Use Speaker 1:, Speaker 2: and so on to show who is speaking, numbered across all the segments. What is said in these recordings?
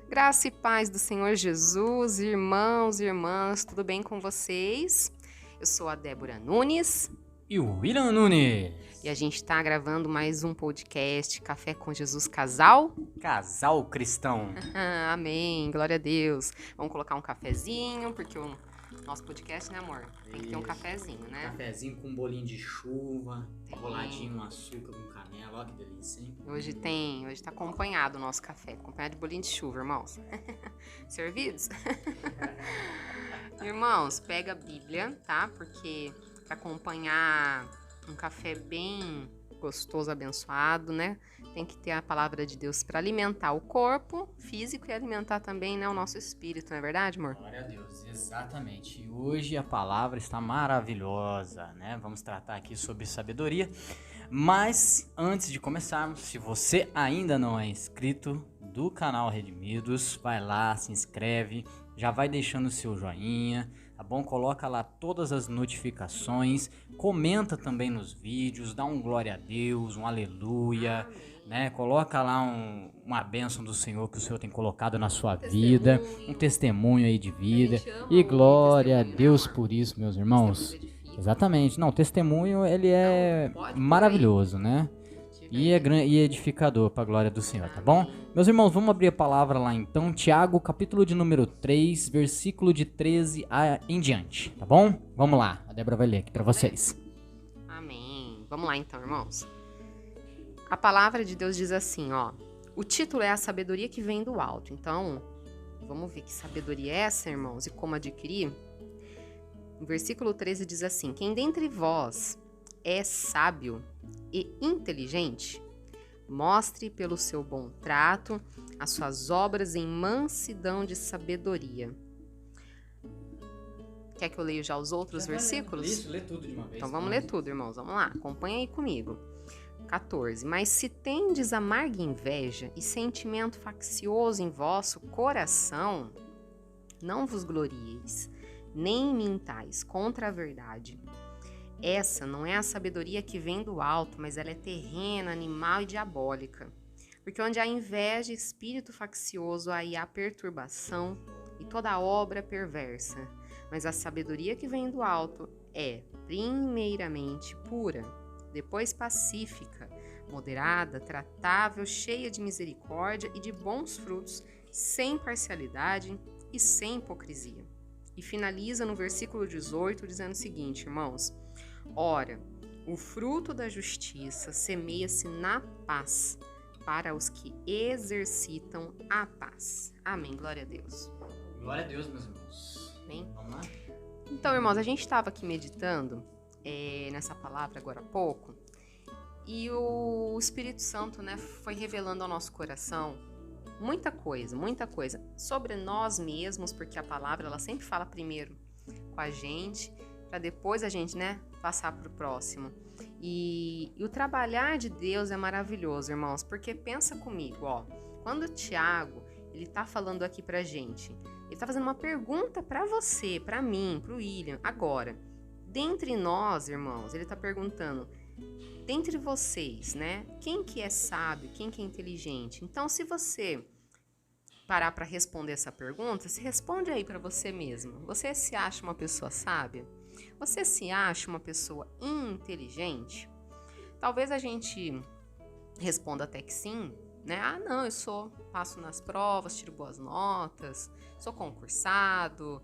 Speaker 1: Graça e paz do Senhor Jesus, irmãos e irmãs, tudo bem com vocês? Eu sou a Débora Nunes
Speaker 2: E o William Nunes.
Speaker 1: e a gente está gravando mais um podcast Café com Jesus Casal.
Speaker 2: Casal cristão.
Speaker 1: Amém, glória a Deus. Vamos colocar um cafezinho, porque o nosso podcast, né, amor? Tem que ter um
Speaker 2: Isso.
Speaker 1: cafezinho, né?
Speaker 2: Cafezinho com um bolinho de chuva,
Speaker 1: Tem.
Speaker 2: roladinho, um açúcar com canela, ó que delícia, hein?
Speaker 1: Hoje tá acompanhado o nosso café, acompanhado de bolinho de chuva, irmãos. Servidos? Irmãos, pega a Bíblia, tá? Porque para acompanhar um café bem gostoso, abençoado, né? Tem que ter a palavra de Deus para alimentar o corpo físico e alimentar também, né, o nosso espírito, não é verdade, amor?
Speaker 2: Glória a Deus, exatamente. E hoje a palavra está maravilhosa, né? Vamos tratar aqui sobre sabedoria. Mas antes de começarmos, se você ainda não é inscrito do canal Redimidos, vai lá, se inscreve, já vai deixando o seu joinha, tá bom? Coloca lá todas as notificações, comenta também nos vídeos, dá um glória a Deus, um aleluia, né? Coloca lá uma bênção do Senhor que o Senhor tem colocado na sua vida, um testemunho aí de vida. E glória a Deus por isso, meus irmãos. Exatamente. Não, o testemunho, ele é maravilhoso, né? E é edificador para a glória do Senhor, tá bom? Meus irmãos, vamos abrir a palavra lá então. Tiago, capítulo de número 3, versículo de 13 em diante, tá bom? Vamos lá, a Débora vai ler aqui para vocês.
Speaker 1: Amém. Vamos lá então, irmãos. A palavra de Deus diz assim, ó. O título é a sabedoria que vem do alto. Então, vamos ver que sabedoria é essa, irmãos, e como adquirir. O versículo 13 diz assim: quem dentre vós é sábio e inteligente, mostre pelo seu bom trato as suas obras em mansidão de sabedoria. Quer que eu leia já os outros versículos?
Speaker 2: Isso, lê tudo de uma vez.
Speaker 1: Então vamos ler tudo, irmãos. Vamos lá, acompanha aí comigo. 14. Mas se tendes amarga inveja e sentimento faccioso em vosso coração, não vos glorieis, nem mintais contra a verdade. Essa não é a sabedoria que vem do alto, mas ela é terrena, animal e diabólica. Porque onde há inveja e espírito faccioso, aí há perturbação e toda obra perversa. Mas a sabedoria que vem do alto é, primeiramente, pura, depois pacífica, moderada, tratável, cheia de misericórdia e de bons frutos, sem parcialidade e sem hipocrisia. E finaliza no versículo 18, dizendo o seguinte, irmãos: ora, o fruto da justiça semeia-se na paz para os que exercitam a paz. Amém, glória a Deus.
Speaker 2: Glória a Deus, meus irmãos.
Speaker 1: Amém.
Speaker 2: Vamos lá?
Speaker 1: Então, irmãos, a gente estava aqui meditando nessa palavra agora há pouco, e o Espírito Santo, né, foi revelando ao nosso coração muita coisa sobre nós mesmos, porque a palavra ela sempre fala primeiro com a gente, para depois a gente, né, passar para o próximo. E o trabalhar de Deus é maravilhoso, irmãos, porque pensa comigo, ó, quando o Tiago ele tá falando aqui pra gente, ele tá fazendo uma pergunta para você, para mim, pro William, agora. Dentre nós, irmãos, ele tá perguntando, dentre vocês, né, quem que é sábio, quem que é inteligente? Então, se você parar para responder essa pergunta, se responde aí para você mesmo. Você se acha uma pessoa sábia? Você se acha uma pessoa inteligente? Talvez a gente responda até que sim, né? Ah, não, eu sou, passo nas provas, tiro boas notas, sou concursado,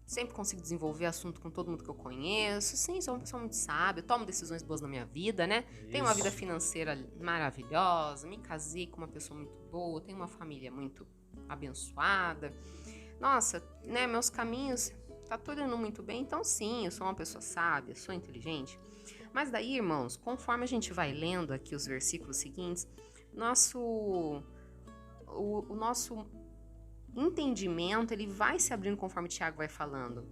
Speaker 1: sempre consigo desenvolver assunto com todo mundo que eu conheço. Sim, sou uma pessoa muito sábia, tomo decisões boas na minha vida, né?
Speaker 2: Isso.
Speaker 1: Tenho uma vida financeira maravilhosa, me casei com uma pessoa muito boa, tenho uma família muito abençoada. Nossa, né, meus caminhos, tá tudo indo muito bem, então sim, eu sou uma pessoa sábia, sou inteligente. Mas daí, irmãos, conforme a gente vai lendo aqui os versículos seguintes, o nosso entendimento, ele vai se abrindo conforme o Tiago vai falando.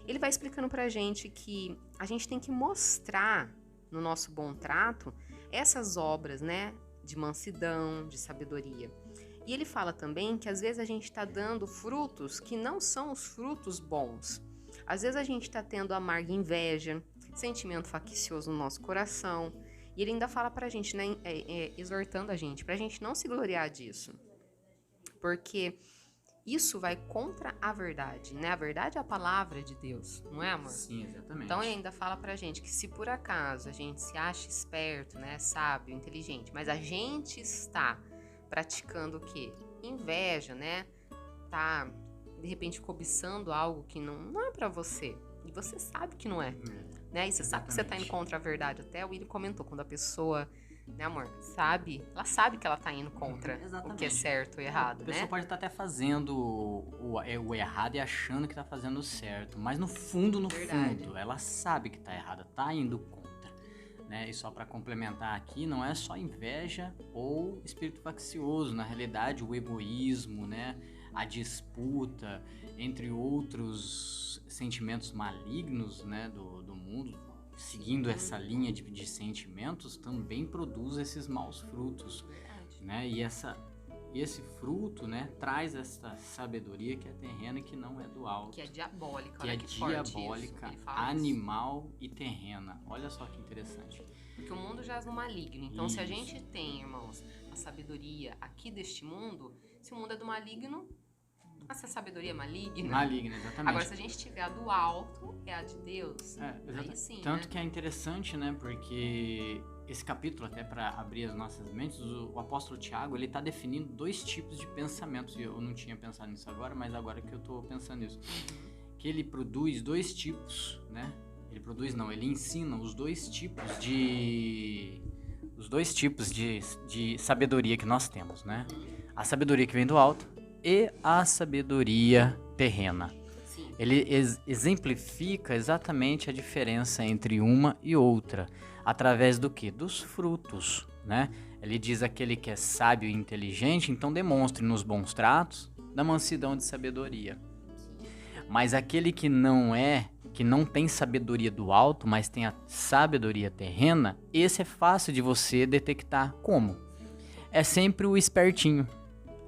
Speaker 1: Ele vai explicando pra gente que a gente tem que mostrar no nosso bom trato essas obras, né, de mansidão, de sabedoria. E ele fala também que às vezes a gente está dando frutos que não são os frutos bons. Às vezes a gente está tendo amarga inveja, sentimento faccioso no nosso coração. E ele ainda fala pra gente, né, exortando a gente, pra gente não se gloriar disso. Porque isso vai contra a verdade, né? A verdade é a palavra de Deus, não é, amor?
Speaker 2: Sim, exatamente.
Speaker 1: Então ele ainda fala pra gente que se por acaso a gente se acha esperto, né, sábio, inteligente, mas a gente está praticando o quê? Inveja, né? Tá, de repente, cobiçando algo que não é pra você. E você sabe que não é, né? E você sabe que você tá indo contra a verdade. Até o Willi comentou, quando a pessoa, né, amor, ela sabe que ela tá indo contra o que é certo ou errado,
Speaker 2: né? A pessoa pode estar até fazendo o errado e achando que tá fazendo o certo, mas no fundo, ela sabe que tá errada, tá indo contra, né? E só para complementar aqui, não é só inveja ou espírito faccioso, na realidade o egoísmo, né? A disputa, entre outros sentimentos malignos, né, do mundo, seguindo essa linha de sentimentos, também produz esses maus frutos, né? E esse fruto, né, traz essa sabedoria que é terrena e que não é do alto.
Speaker 1: Que é diabólica.
Speaker 2: Que é diabólica, animal e terrena. Olha só que interessante.
Speaker 1: Porque o mundo jaz no maligno. Então, se a gente tem, irmãos, a sabedoria aqui deste mundo, se o mundo é do maligno, essa sabedoria é maligna.
Speaker 2: Maligna, exatamente.
Speaker 1: Agora, se a gente tiver a do alto, que é a de Deus, aí sim,
Speaker 2: tanto,
Speaker 1: né?
Speaker 2: Que é interessante, né? Porque esse capítulo, até para abrir as nossas mentes, o apóstolo Tiago, ele tá definindo 2 tipos de pensamentos. E eu não tinha pensado nisso agora, mas agora que eu tô pensando nisso. Que ele produz 2 tipos, né? Ele ensina os 2 tipos de sabedoria que nós temos, né? A sabedoria que vem do alto e a sabedoria terrena.
Speaker 1: Sim.
Speaker 2: Ele exemplifica exatamente a diferença entre uma e outra, através do quê? Dos frutos, né? Ele diz aquele que é sábio e inteligente, então demonstre nos bons tratos, da mansidão de sabedoria. Mas aquele que não tem sabedoria do alto, mas tem a sabedoria terrena, esse é fácil de você detectar. Como? É sempre o espertinho.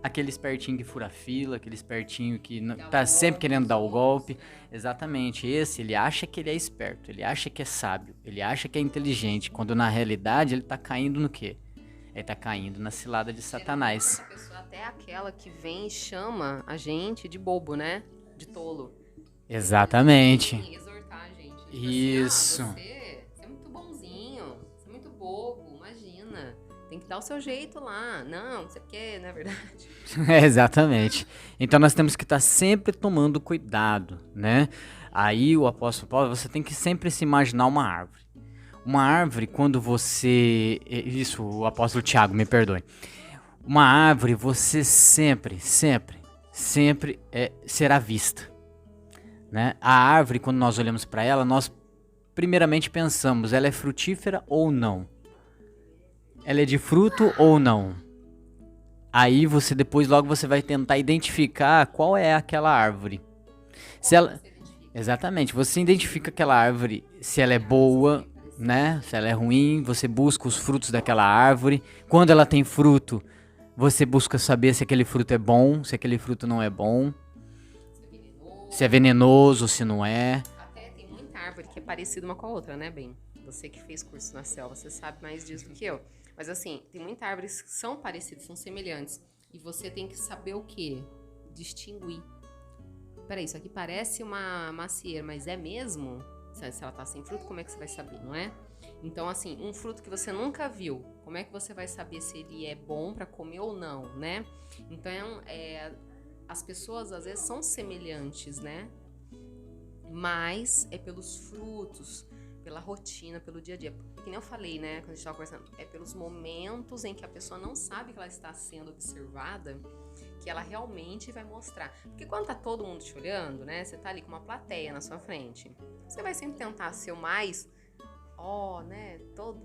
Speaker 2: Aquele espertinho que fura a fila, aquele espertinho que tá sempre querendo dar o golpe. Exatamente, ele acha que ele é esperto, ele acha que é sábio, ele acha que é inteligente, quando na realidade ele tá caindo no quê? Ele tá caindo na cilada de Satanás.
Speaker 1: Essa pessoa até é aquela que vem e chama a gente de bobo, né? De tolo.
Speaker 2: Exatamente.
Speaker 1: Sim, exortar a gente. Tipo
Speaker 2: isso.
Speaker 1: Assim, você é muito bonzinho, você é muito bobo, imagina. Tem que dar o seu jeito lá. Não sei o que, não é verdade?
Speaker 2: Exatamente. Então nós temos que estar sempre tomando cuidado, né? Aí o apóstolo Paulo, você tem que sempre se imaginar uma árvore. Uma árvore, quando você... Isso, o apóstolo Tiago, me perdoe. Uma árvore, você sempre será vista, né? A árvore, quando nós olhamos para ela, nós primeiramente pensamos, ela é frutífera ou não? Ela é de fruto ou não? Aí logo você vai tentar identificar qual é aquela árvore. Se ela... Exatamente, você identifica aquela árvore, se ela é boa, né? Se ela é ruim, você busca os frutos daquela árvore. Quando ela tem fruto, você busca saber se aquele fruto é bom, se aquele fruto não é bom. Se é venenoso, se não é.
Speaker 1: Até tem muita árvore que é parecida uma com a outra, né, Ben? Você que fez curso na selva, você sabe mais disso do que eu. Mas assim, tem muitas árvores que são parecidas, são semelhantes. E você tem que saber o quê? Distinguir. Peraí, isso aqui parece uma macieira, mas é mesmo? Se ela tá sem fruto, como é que você vai saber, não é? Então, assim, um fruto que você nunca viu, como é que você vai saber se ele é bom pra comer ou não, né? Então, as pessoas às vezes são semelhantes, né? Mas é pelos frutos, pela rotina, pelo dia a dia. Que nem eu falei, né, quando a gente estava conversando, é pelos momentos em que a pessoa não sabe que ela está sendo observada, que ela realmente vai mostrar. Porque quando tá todo mundo te olhando, né, você tá ali com uma plateia na sua frente, você vai sempre tentar ser o mais, né, todo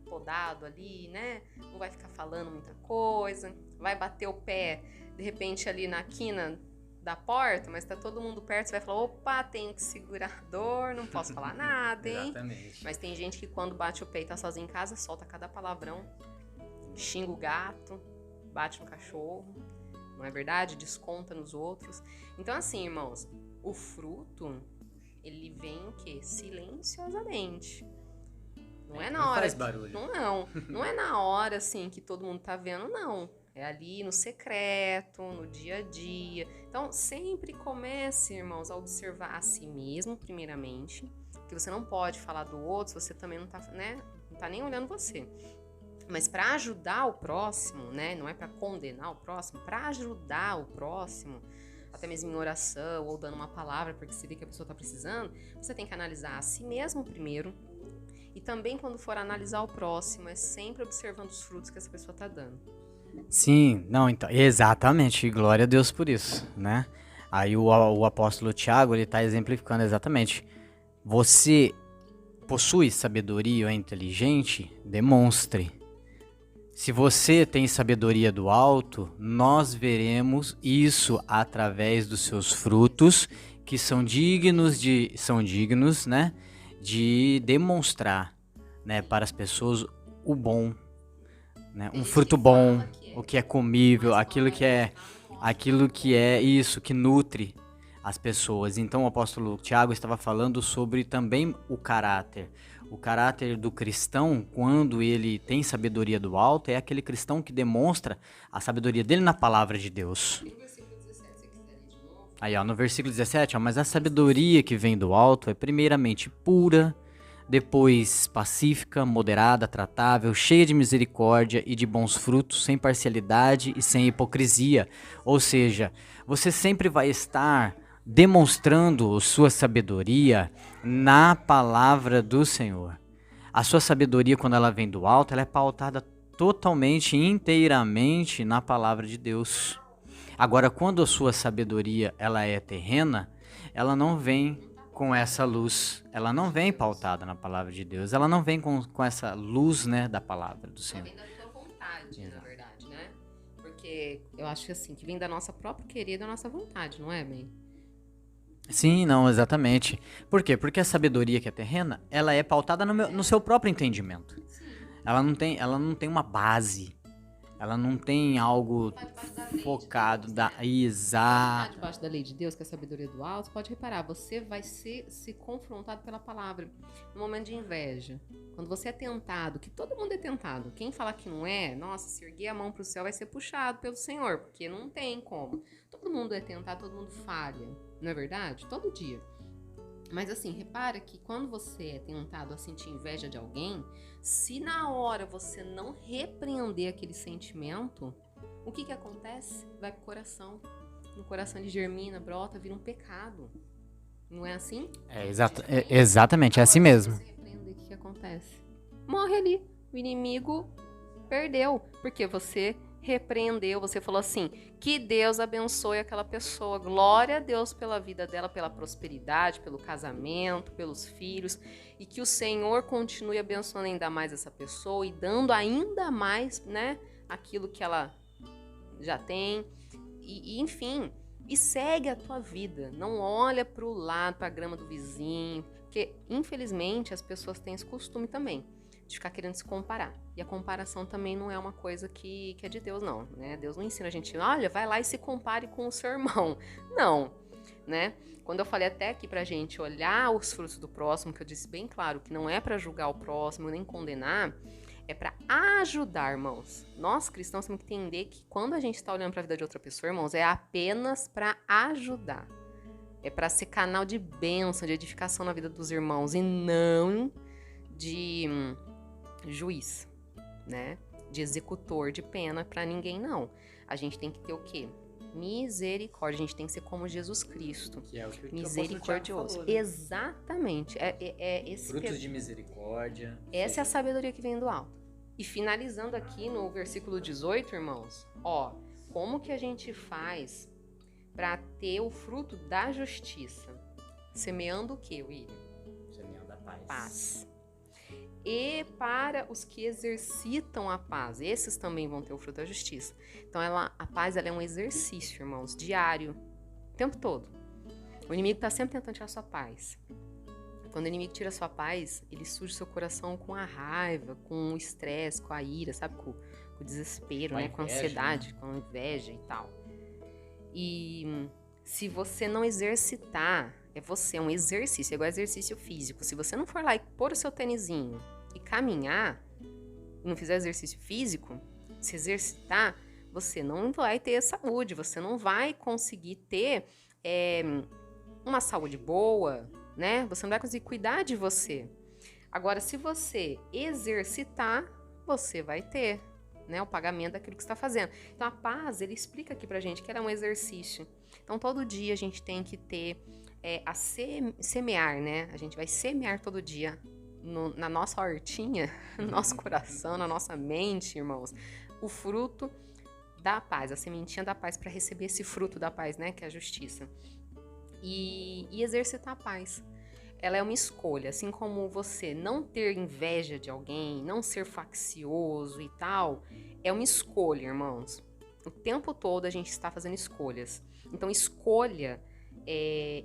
Speaker 1: podado ali, né, não vai ficar falando muita coisa, vai bater o pé, de repente, ali na quina da porta, mas tá todo mundo perto, você vai falar, opa, tenho que segurar a dor, não posso falar nada, hein?
Speaker 2: Exatamente.
Speaker 1: Mas tem gente que quando bate o pé e tá sozinho em casa, solta cada palavrão, xinga o gato, bate no cachorro, não é verdade? Desconta nos outros. Então, assim, irmãos, o fruto, ele vem o quê? Silenciosamente. Não é na hora.
Speaker 2: Faz barulho.
Speaker 1: Não é na hora, assim, que todo mundo tá vendo, não. É ali no secreto, no dia a dia. Então, sempre comece, irmãos, a observar a si mesmo, primeiramente. Que você não pode falar do outro se você também não tá, né? Não tá nem olhando você. Mas para ajudar o próximo, né? Não é para condenar o próximo, para ajudar o próximo, até mesmo em oração ou dando uma palavra porque você vê que a pessoa está precisando, você tem que analisar a si mesmo primeiro. E também quando for analisar o próximo, é sempre observando os frutos que essa pessoa está dando.
Speaker 2: Sim, não, então, exatamente, glória a Deus por isso, né? Aí o apóstolo Tiago, ele tá exemplificando exatamente. Você possui sabedoria ou é inteligente? Demonstre. Se você tem sabedoria do alto, nós veremos isso através dos seus frutos, que são dignos, né, de demonstrar, né, para as pessoas o bom, né, um fruto bom, o que é comível, aquilo que é isso, que nutre as pessoas. Então o apóstolo Tiago estava falando sobre também o caráter. O caráter do cristão, quando ele tem sabedoria do alto, é aquele cristão que demonstra a sabedoria dele na palavra de Deus.
Speaker 1: No versículo 17, você quiser ler de novo.
Speaker 2: Aí, ó, no versículo 17, ó, mas a sabedoria que vem do alto é primeiramente pura, depois pacífica, moderada, tratável, cheia de misericórdia e de bons frutos, sem parcialidade e sem hipocrisia. Ou seja, você sempre vai estar demonstrando sua sabedoria na palavra do Senhor. A sua sabedoria, quando ela vem do alto, ela é pautada totalmente, inteiramente na palavra de Deus. Agora, quando a sua sabedoria ela é terrena, ela não vem com essa luz, ela não vem pautada na palavra de Deus, ela não vem com essa luz, né, da palavra do Senhor.
Speaker 1: Vem da tua vontade, na verdade, né? Porque eu acho assim, que vem da nossa própria querida, da nossa vontade, não é, bem?
Speaker 2: Sim, não, exatamente. Por quê? Porque a sabedoria que é terrena, ela é pautada no seu próprio entendimento. Ela não tem uma base. Ela não tem algo focado da exato.
Speaker 1: Debaixo da lei de Deus, que é a sabedoria do alto, pode reparar, você vai ser confrontado pela palavra no momento de inveja. Quando você é tentado, que todo mundo é tentado. Quem falar que não é, nossa, se erguer a mão pro céu vai ser puxado pelo Senhor, porque não tem como. Todo mundo é tentado, todo mundo falha, não é verdade? Todo dia. Mas assim, repara que quando você é tentado a sentir inveja de alguém, se na hora você não repreender aquele sentimento, o que acontece? Vai pro coração. No coração ele germina, brota, vira um pecado. Não é assim?
Speaker 2: Exatamente, é assim mesmo.
Speaker 1: Se você repreender, o que acontece? Morre ali. O inimigo perdeu. Porque você repreendeu, você falou assim, que Deus abençoe aquela pessoa, glória a Deus pela vida dela, pela prosperidade, pelo casamento, pelos filhos, e que o Senhor continue abençoando ainda mais essa pessoa e dando ainda mais, né, aquilo que ela já tem, e enfim, e segue a tua vida, não olha pro lado, pra grama do vizinho, porque infelizmente as pessoas têm esse costume também, de ficar querendo se comparar. E a comparação também não é uma coisa que é de Deus, não, né? Deus não ensina a gente, olha, vai lá e se compare com o seu irmão. Não, né? Quando eu falei até aqui pra gente olhar os frutos do próximo, que eu disse bem claro que não é pra julgar o próximo, nem condenar, é pra ajudar, irmãos. Nós cristãos temos que entender que quando a gente tá olhando pra vida de outra pessoa, irmãos, é apenas pra ajudar. É pra ser canal de bênção, de edificação na vida dos irmãos e não de juiz, né? De executor de pena para ninguém, não. A gente tem que ter o quê? Misericórdia. A gente tem que ser como Jesus Cristo.
Speaker 2: Que é o que
Speaker 1: misericordioso.
Speaker 2: Falou, né?
Speaker 1: Exatamente. Esse
Speaker 2: frutos de misericórdia.
Speaker 1: Essa é a sabedoria que vem do alto. E finalizando aqui no versículo 18, irmãos, ó, como que a gente faz para ter o fruto da justiça? Semeando o quê, William?
Speaker 2: Semeando a paz.
Speaker 1: Paz. E para os que exercitam a paz, esses também vão ter o fruto da justiça. Então a paz ela é um exercício, irmãos, diário, o tempo todo. O inimigo está sempre tentando tirar sua paz. Quando o inimigo tira sua paz, ele suja seu coração com a raiva, com o estresse, com a ira, sabe? Com o desespero,
Speaker 2: com
Speaker 1: né? Com a ansiedade, com a inveja e tal. E se você não exercitar, é um exercício, é igual exercício físico. Se você não for lá e pôr o seu tênisinho e caminhar, e não fizer exercício físico, se exercitar, você não vai ter saúde, você não vai conseguir ter uma saúde boa, né? Você não vai conseguir cuidar de você. Agora, se você exercitar, você vai ter, né, o pagamento daquilo que você está fazendo. Então, a paz, ele explica aqui pra gente que ela é um exercício. Então, todo dia a gente tem que ter semear, né? A gente vai semear todo dia na nossa hortinha, no nosso coração, na nossa mente, irmãos, o fruto da paz, a sementinha da paz, para receber esse fruto da paz, né? Que é a justiça. E exercitar a paz. Ela é uma escolha, assim como você não ter inveja de alguém, não ser faccioso e tal, é uma escolha, irmãos. O tempo todo a gente está fazendo escolhas. Então, escolha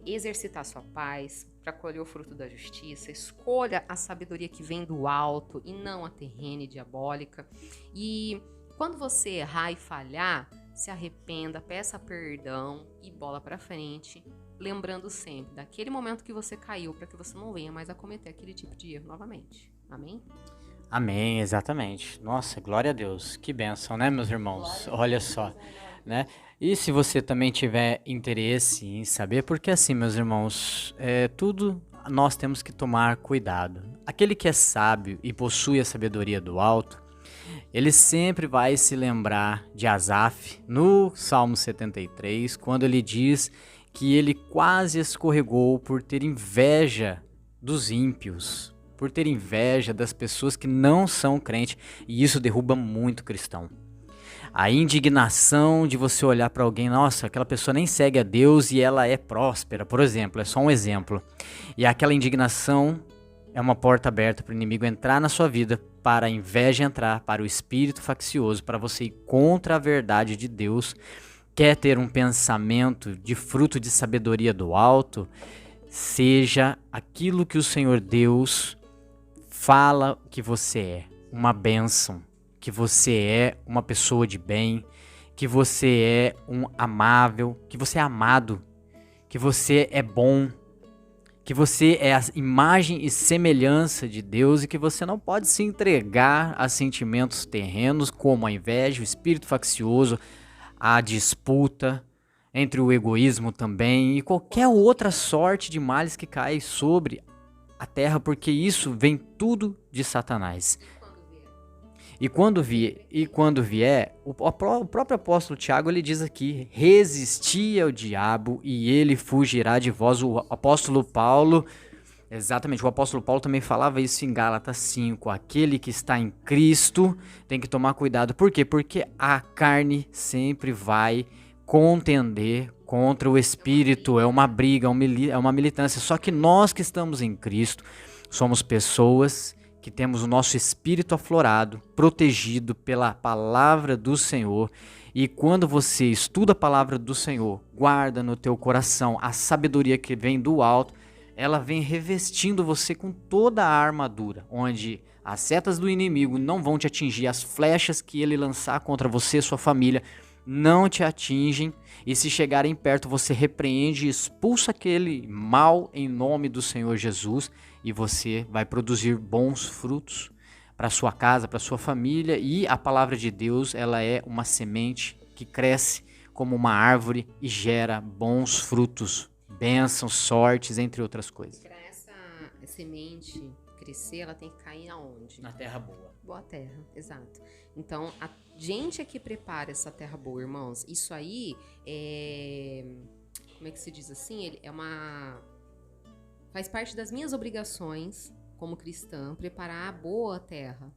Speaker 1: exercitar sua paz para colher o fruto da justiça. Escolha a sabedoria que vem do alto e não a terrena e diabólica. E quando você errar e falhar, se arrependa, peça perdão e bola para frente. Lembrando sempre daquele momento que você caiu, para que você não venha mais a cometer aquele tipo de erro novamente. Amém?
Speaker 2: Amém, exatamente. Nossa, glória a Deus. Que bênção, né, meus irmãos? Olha só, né? E se você também tiver interesse em saber, porque assim, meus irmãos, tudo nós temos que tomar cuidado. Aquele que é sábio e possui a sabedoria do alto, ele sempre vai se lembrar de Asaf no Salmo 73, quando ele diz que ele quase escorregou por ter inveja dos ímpios, por ter inveja das pessoas que não são crentes, e isso derruba muito cristão. A indignação de você olhar para alguém, nossa, aquela pessoa nem segue a Deus e ela é próspera, por exemplo, é só um exemplo. E aquela indignação é uma porta aberta para o inimigo entrar na sua vida, para a inveja entrar, para o espírito faccioso, para você ir contra a verdade de Deus. Quer ter um pensamento de fruto de sabedoria do alto? Seja aquilo que o Senhor Deus fala que você é, uma bênção, que você é uma pessoa de bem, que você é um amável, que você é amado, que você é bom, que você é a imagem e semelhança de Deus e que você não pode se entregar a sentimentos terrenos como a inveja, o espírito faccioso, a disputa, entre o egoísmo também e qualquer outra sorte de males que cai sobre a terra, porque isso vem tudo de Satanás. E quando vier, o próprio apóstolo Tiago, ele diz aqui, resisti ao diabo e ele fugirá de vós. O apóstolo Paulo, exatamente, o apóstolo Paulo também falava isso em Gálatas 5, aquele que está em Cristo tem que tomar cuidado. Por quê? Porque a carne sempre vai contender contra o Espírito, é uma briga, é uma militância. Só que nós que estamos em Cristo, somos pessoas que temos o nosso espírito aflorado, protegido pela palavra do Senhor. E quando você estuda a palavra do Senhor, guarda no teu coração a sabedoria que vem do alto, ela vem revestindo você com toda a armadura, onde as setas do inimigo não vão te atingir, as flechas que ele lançar contra você e sua família não te atingem, e se chegarem perto você repreende e expulsa aquele mal em nome do Senhor Jesus, e você vai produzir bons frutos para sua casa, para sua família. E a palavra de Deus, ela é uma semente que cresce como uma árvore e gera bons frutos, bênçãos, sortes, entre outras coisas.
Speaker 1: Para essa semente crescer, ela tem que cair aonde?
Speaker 2: Na terra boa.
Speaker 1: Boa terra, exato. Então, a gente é que prepara essa terra boa, irmãos. Isso aí como é que se diz assim? Faz parte das minhas obrigações como cristã, preparar a boa terra.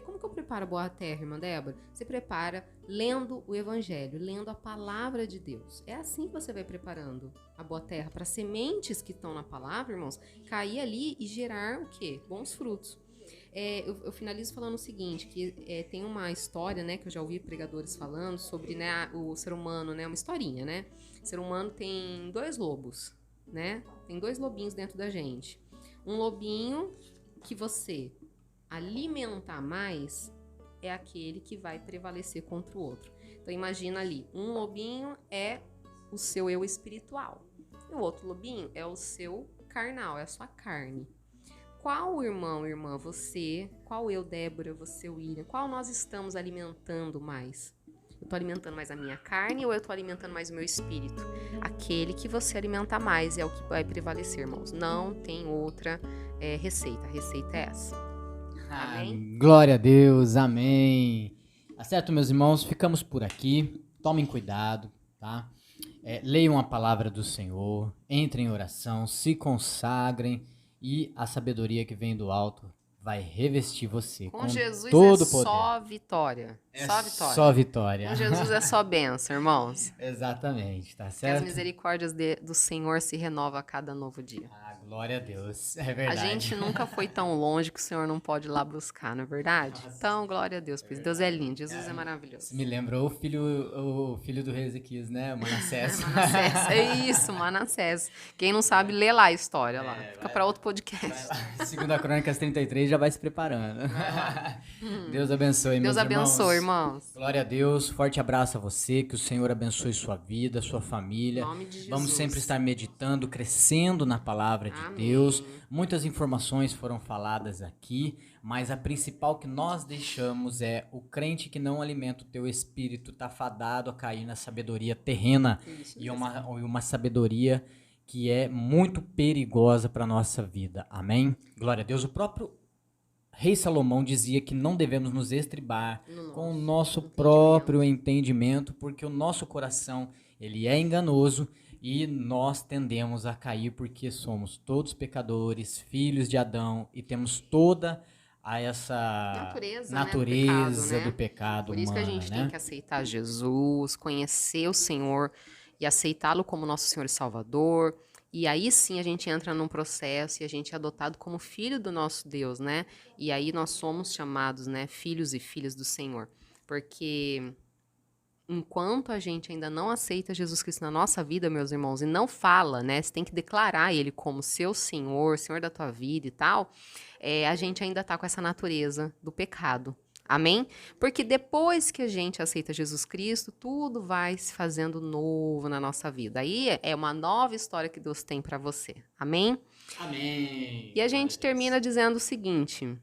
Speaker 1: Como que eu preparo a boa terra, irmã Débora? Você prepara lendo o evangelho, lendo a palavra de Deus. É assim que você vai preparando a boa terra para sementes que estão na palavra, irmãos, cair ali e gerar o quê? Bons frutos. Eu finalizo falando o seguinte, que tem uma história, né, que eu já ouvi pregadores falando sobre, né, o ser humano, né, uma historinha, né? O ser humano tem 2 lobos, né? Tem 2 lobinhos dentro da gente. Um lobinho que você alimentar mais é aquele que vai prevalecer contra o outro. Então imagina ali, um lobinho é o seu eu espiritual. E o outro lobinho é o seu carnal, é a sua carne. Qual irmão, irmã, você, qual eu, Débora, você, William, qual nós estamos alimentando mais? Eu tô alimentando mais a minha carne ou eu tô alimentando mais o meu espírito? Aquele que você alimentar mais é o que vai prevalecer, irmãos. Não tem outra receita. A receita é essa. Amém?
Speaker 2: Glória a Deus, amém. Tá certo, meus irmãos? Ficamos por aqui. Tomem cuidado, tá? Leiam a palavra do Senhor, entrem em oração, se consagrem e a sabedoria que vem do alto vai revestir você
Speaker 1: com Jesus
Speaker 2: todo
Speaker 1: é
Speaker 2: o poder.
Speaker 1: Só vitória. Só vitória.
Speaker 2: Só vitória.
Speaker 1: Com Jesus é só bênção, irmãos.
Speaker 2: Exatamente, tá
Speaker 1: Que
Speaker 2: certo?
Speaker 1: as misericórdias do Senhor se renovam a cada novo dia.
Speaker 2: Glória a Deus, é verdade.
Speaker 1: A gente nunca foi tão longe que o Senhor não pode ir lá buscar, não é verdade?
Speaker 2: Nossa.
Speaker 1: Então, glória a Deus, pois Deus é lindo, Jesus é maravilhoso.
Speaker 2: Você me lembrou o filho do rei Ezequias, né? Manassés.
Speaker 1: Manassés, é isso, Manassés. Quem não sabe, lê lá a história lá. Fica para outro podcast.
Speaker 2: Segunda Crônicas 33 já vai se preparando. Deus abençoe, meus irmãos.
Speaker 1: Deus abençoe, irmãos.
Speaker 2: Glória a Deus, forte abraço a você, que o Senhor abençoe sua vida, sua família.
Speaker 1: Em nome de Jesus.
Speaker 2: Vamos sempre estar meditando, crescendo na palavra de Deus. Muitas informações foram faladas aqui, mas a principal que nós deixamos é: o crente que não alimenta o teu espírito está fadado a cair na sabedoria terrena.
Speaker 1: Isso,
Speaker 2: E uma sabedoria que é muito perigosa para a nossa vida. Amém? Glória a Deus. O próprio Rei Salomão dizia que não devemos nos estribar com o nosso próprio entendimento, porque o nosso coração ele é enganoso e nós tendemos a cair porque somos todos pecadores, filhos de Adão, e temos toda essa natureza do pecado.
Speaker 1: Por isso
Speaker 2: humana,
Speaker 1: que a gente
Speaker 2: né?
Speaker 1: tem que aceitar Jesus, conhecer o Senhor e aceitá-lo como nosso Senhor e Salvador. E aí sim a gente entra num processo e a gente é adotado como filho do nosso Deus, né? E aí nós somos chamados, né, filhos e filhas do Senhor. Porque enquanto a gente ainda não aceita Jesus Cristo na nossa vida, meus irmãos, e não fala, né? Você tem que declarar Ele como seu Senhor, Senhor da tua vida e tal, a gente ainda tá com essa natureza do pecado. Amém? Porque depois que a gente aceita Jesus Cristo, tudo vai se fazendo novo na nossa vida. Aí é uma nova história que Deus tem para você. Amém?
Speaker 2: Amém.
Speaker 1: E a gente termina dizendo o seguinte: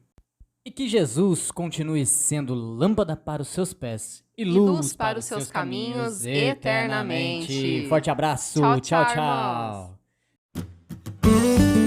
Speaker 2: e que Jesus continue sendo lâmpada para os seus pés e luz para os seus caminhos eternamente. Forte abraço. Tchau, tchau.
Speaker 1: irmãos.